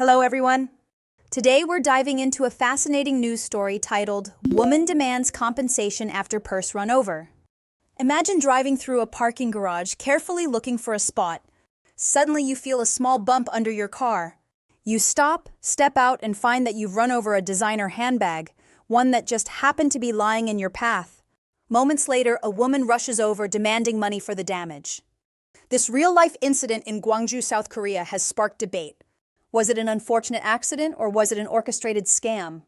Hello, everyone. Today we're diving into a fascinating news story titled, "Woman Demands Compensation After Purse Run Over." Imagine driving through a parking garage, carefully looking for a spot. Suddenly you feel a small bump under your car. You stop, step out, and find that you've run over a designer handbag, one that just happened to be lying in your path. Moments later, a woman rushes over demanding money for the damage. This real-life incident in Gwangju, South Korea has sparked debate. Was it an unfortunate accident or was it an orchestrated scam?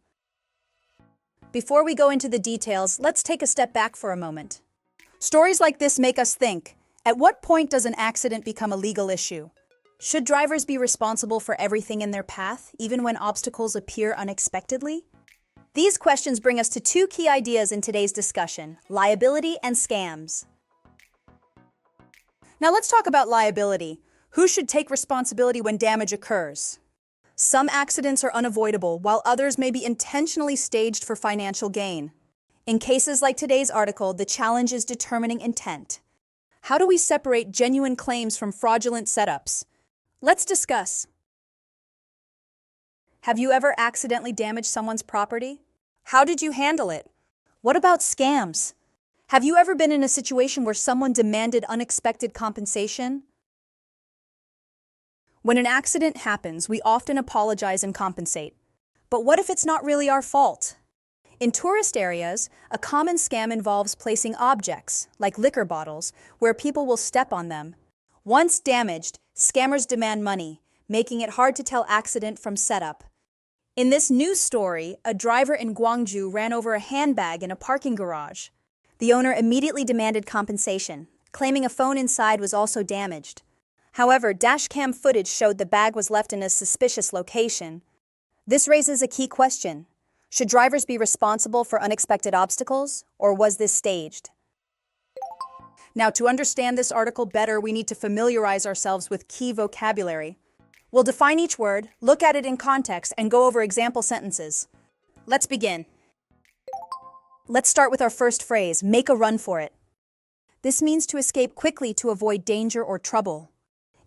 Before we go into the details, let's take a step back for a moment. Stories like this make us think, at what point does an accident become a legal issue? Should drivers be responsible for everything in their path, even when obstacles appear unexpectedly? These questions bring us to two key ideas in today's discussion: liability and scams. Now let's talk about liability. Who should take responsibility when damage occurs? Some accidents are unavoidable, while others may be intentionally staged for financial gain. In cases like today's article, the challenge is determining intent. How do we separate genuine claims from fraudulent setups? Let's discuss. Have you ever accidentally damaged someone's property? How did you handle it? What about scams? Have you ever been in a situation where someone demanded unexpected compensation? When an accident happens, we often apologize and compensate. But what if it's not really our fault? In tourist areas, a common scam involves placing objects, like liquor bottles, where people will step on them. Once damaged, scammers demand money, making it hard to tell accident from setup. In this news story, a driver in Gwangju ran over a handbag in a parking garage. The owner immediately demanded compensation, claiming a phone inside was also damaged. However, dashcam footage showed the bag was left in a suspicious location. This raises a key question. Should drivers be responsible for unexpected obstacles, or was this staged? Now, to understand this article better, we need to familiarize ourselves with key vocabulary. We'll define each word, look at it in context, and go over example sentences. Let's begin. Let's start with our first phrase, make a run for it. This means to escape quickly to avoid danger or trouble.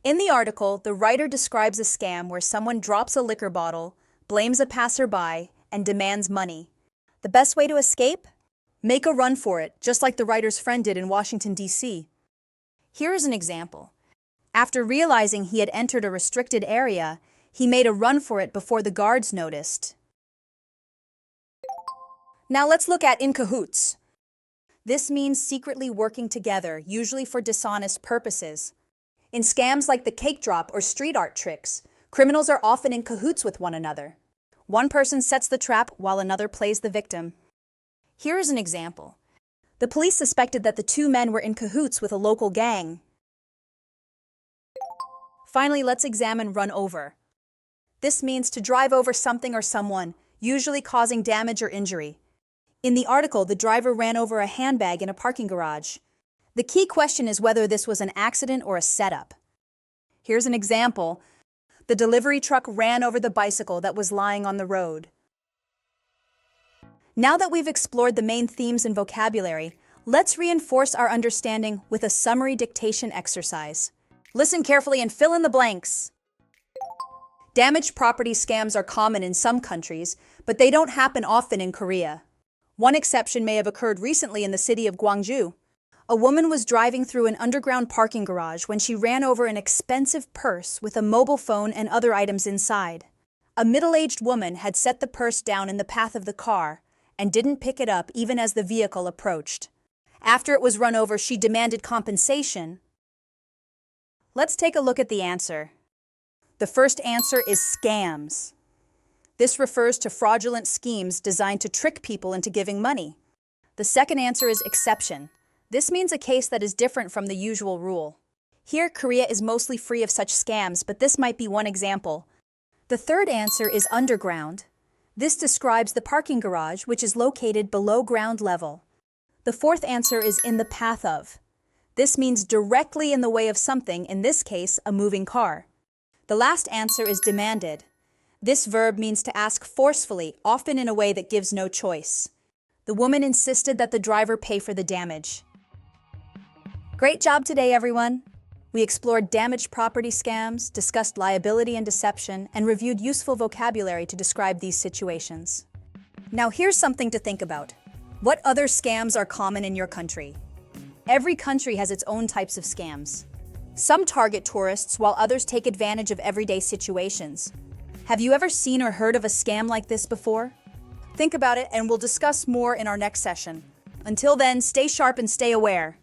In the article, the writer describes a scam where someone drops a liquor bottle, blames a passerby, and demands money. The best way to escape? Make a run for it, just like the writer's friend did in Washington, D.C. Here is an example. After realizing he had entered a restricted area, he made a run for it before the guards noticed. Now let's look at in cahoots. This means secretly working together, usually for dishonest purposes. In scams like the cake drop or street art tricks, criminals are often in cahoots with one another. One person sets the trap while another plays the victim. Here is an example. The police suspected that the two men were in cahoots with a local gang. Finally, let's examine run over. This means to drive over something or someone, usually causing damage or injury. In the article, the driver ran over a handbag in a parking garage. The key question is whether this was an accident or a setup. Here's an example. The delivery truck ran over the bicycle that was lying on the road. Now that we've explored the main themes and vocabulary, let's reinforce our understanding with a summary dictation exercise. Listen carefully and fill in the blanks. Damaged property scams are common in some countries, but they don't happen often in Korea. One exception may have occurred recently in the city of Gwangju. A woman was driving through an underground parking garage when she ran over an expensive purse with a mobile phone and other items inside. A middle-aged woman had set the purse down in the path of the car and didn't pick it up even as the vehicle approached. After it was run over, she demanded compensation. Let's take a look at the answer. The first answer is scams. This refers to fraudulent schemes designed to trick people into giving money. The second answer is exception. This means a case that is different from the usual rule. Here, Korea is mostly free of such scams, but this might be one example. The third answer is underground. This describes the parking garage, which is located below ground level. The fourth answer is in the path of. This means directly in the way of something, in this case, a moving car. The last answer is demanded. This verb means to ask forcefully, often in a way that gives no choice. The woman insisted that the driver pay for the damage. Great job today, everyone! We explored damaged property scams, discussed liability and deception, and reviewed useful vocabulary to describe these situations. Now here's something to think about. What other scams are common in your country? Every country has its own types of scams. Some target tourists while others take advantage of everyday situations. Have you ever seen or heard of a scam like this before? Think about it and we'll discuss more in our next session. Until then, stay sharp and stay aware.